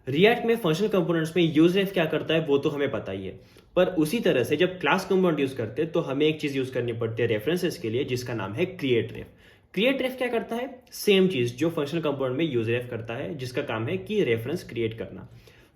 React में functional components में use रेफ क्या करता है वो तो हमें पता ही है, पर उसी तरह से जब क्लास कंपोनेंट यूज करते हैं तो हमें एक चीज यूज करनी पड़ती है रेफरेंसेस के लिए, जिसका नाम है क्रिएट रेफ। क्रिएट रेफ क्या करता है? सेम चीज जो फंक्शनल कंपोनेंट में यूज रेफ करता है, जिसका काम है कि रेफरेंस क्रिएट करना।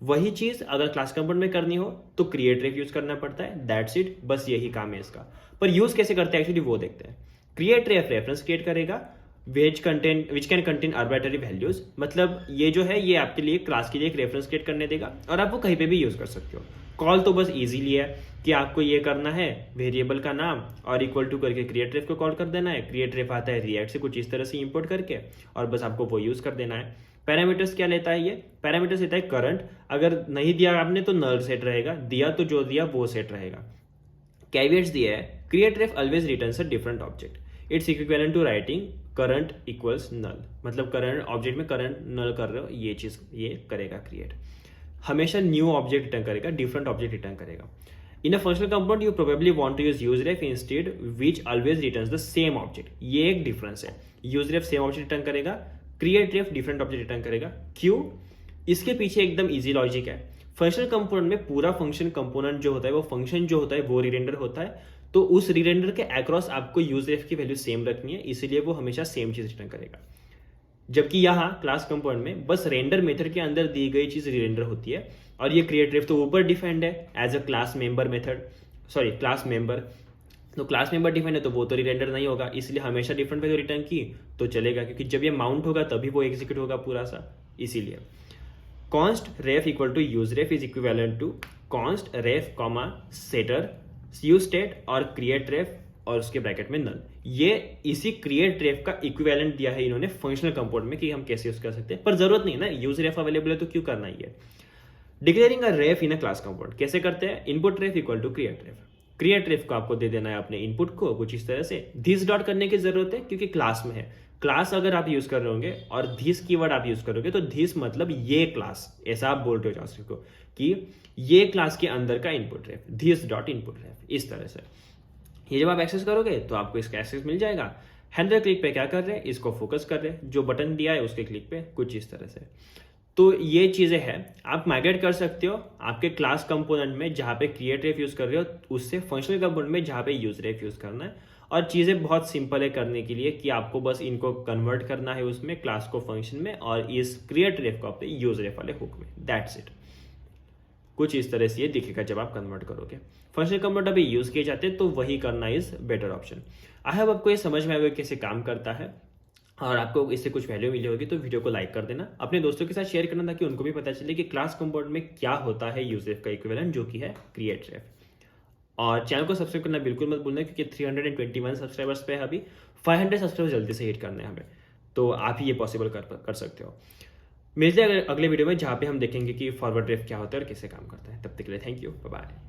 वही चीज अगर क्लास कंपोनेंट में करनी हो तो क्रिएट रेफ यूज करना पड़ता है। दैट्स इट, बस यही काम है इसका। पर यूज कैसे करते हैं एक्चुअली वो देखते हैं। क्रिएट रेफ रेफरेंस क्रिएट करेगा which can contain arbitrary values, मतलब ये जो है ये आपके लिए क्लास के लिए एक रेफरेंस क्रिएट करने देगा और आप वो कहीं पे भी यूज कर सकते हो। कॉल तो बस इजीली है कि आपको ये करना है, वेरिएबल का नाम और इक्वल टू करके क्रिएट रेफ को कॉल कर देना है। क्रिएट रेफ आता है रिएक्ट से कुछ इस तरह से इंपोर्ट करके और बस आपको वो यूज कर देना है। पैरामीटर्स क्या लेता है? ये पैरामीटर्स लेता है करंट। अगर नहीं दिया आपने तो नल सेट रहेगा, दिया तो जो दिया वो सेट रहेगा। कैवियट्स दिया है create ref always returns a different object. It's equivalent to writing current equals null, मतलब करंट ऑब्जेक्ट में करंट नल कर रहे हो ये चीज ये करेगा क्रिएट। हमेशा न्यू ऑब्जेक्ट रिटर्न करेगा, डिफरेंट ऑब्जेक्ट रिटर्न करेगा। In a functional component you probably want to use use ref instead which always returns the same object. ये एक डिफरेंस है। यूजरेफ सेम ऑब्जेक्ट रिटर्न करेगा, create ref different object return करेगा। क्यों? इसके पीछे एकदम इजी लॉजिक है। फंक्शनल कंपोनेंट में पूरा फंक्शन कंपोनेंट जो होता है वो फंक्शन जो होता है वो रीरेंडर होता है, तो उस रीरेंडर के अक्रॉस आपको यूज रेफ की वैल्यू सेम रखनी है, इसीलिए वो हमेशा सेम चीज रिटर्न करेगा। जबकि यहाँ क्लास कंपोनेंट में बस रेंडर मेथड के अंदर दी गई चीज रीरेंडर होती है और ये क्रिएट रेफ तो ऊपर डिफाइंड है as a class member method, sorry class member. तो क्लास मेंबर डिफाइंड है तो वो तो रीरेंडर नहीं होगा, इसलिए हमेशा डिफरेंट वैल्यू रिटर्न की तो चलेगा, क्योंकि जब ये माउंट होगा तभी वो एग्जीक्यूट होगा पूरा सा। इसीलिए const ref equal to use ref is equivalent to const ref comma setter use state और क्रिएट रेफ और उसके ब्रैकेट में नल। ये इसी क्रिएट रेफ का इक्विवेलेंट दिया है इन्होंने फंक्शनल कंपोनेंट में कि हम कैसे यूज कर सकते हैं, पर जरूरत नहीं है ना, यूज रेफ अवेलेबल है तो क्यों करना ही है। Declaring a ref in a class component कैसे करते हैं? Input ref equal to create ref. Create ref को आपको दे देना है अपने इनपुट को कुछ इस तरह से। दिस डॉट करने की जरूरत है क्योंकि क्लास में है। क्लास अगर आप यूज कर रहे होंगे और दिस कीवर्ड आप यूज करोगे तो दिस मतलब ये क्लास, ऐसा आप बोल रहे हो जाओ को कि ये क्लास के अंदर का input ref, this dot input ref, इस तरह से। ये जब आप एक्सेस करोगे तो आपको इसका एक्सेस मिल जाएगा। हैंडल क्लिक पे क्या कर रहे हैं? इसको फोकस कर रहे हैं, जो बटन दिया है उसके क्लिक पे कुछ इस तरह से। तो ये चीजें हैं, आप माइग्रेट कर सकते हो आपके क्लास कंपोनेंट में जहां पे क्रिएट रेफ यूज कर रहे हो उससे फंक्शनल कंपोनेंट में जहां पे यूज रेफ यूज करना है। और चीजें बहुत सिंपल है करने के लिए कि आपको बस इनको कन्वर्ट करना है उसमें क्लास को फंक्शन में और इस क्रिएट रेफ को अपने यूज रेफ वाले हुक में। That's it. कुछ इस तरह से ये दिखेगा जब आप कन्वर्ट करोगे। फंक्शनल कंपोनेंट अभी यूज किए जाते हैं तो वही करना is better option. I hope आपको ये समझ में आएगा कैसे काम करता है और आपको इससे कुछ वैल्यू मिली होगी तो वीडियो को लाइक कर देना, अपने दोस्तों के साथ शेयर करना ताकि उनको भी पता चले कि क्लास कंपोनेंट में क्या होता है यूज रेफ का इक्विवेलेंट जो कि है क्रिएट रेफ। और चैनल को सब्सक्राइब करना बिल्कुल मत भूलना क्योंकि 321 सब्सक्राइबर्स पे है अभी, 500 सब्सक्राइबर जल्दी से हिट करने हैं हमें, तो आप ही ये पॉसिबल कर सकते हो। मिलते हैं अगले वीडियो में जहाँ पे हम देखेंगे कि फॉरवर्ड रेफ क्या होता है और कैसे काम करता है। तब तक के लिए थैंक यू, बाय बाय।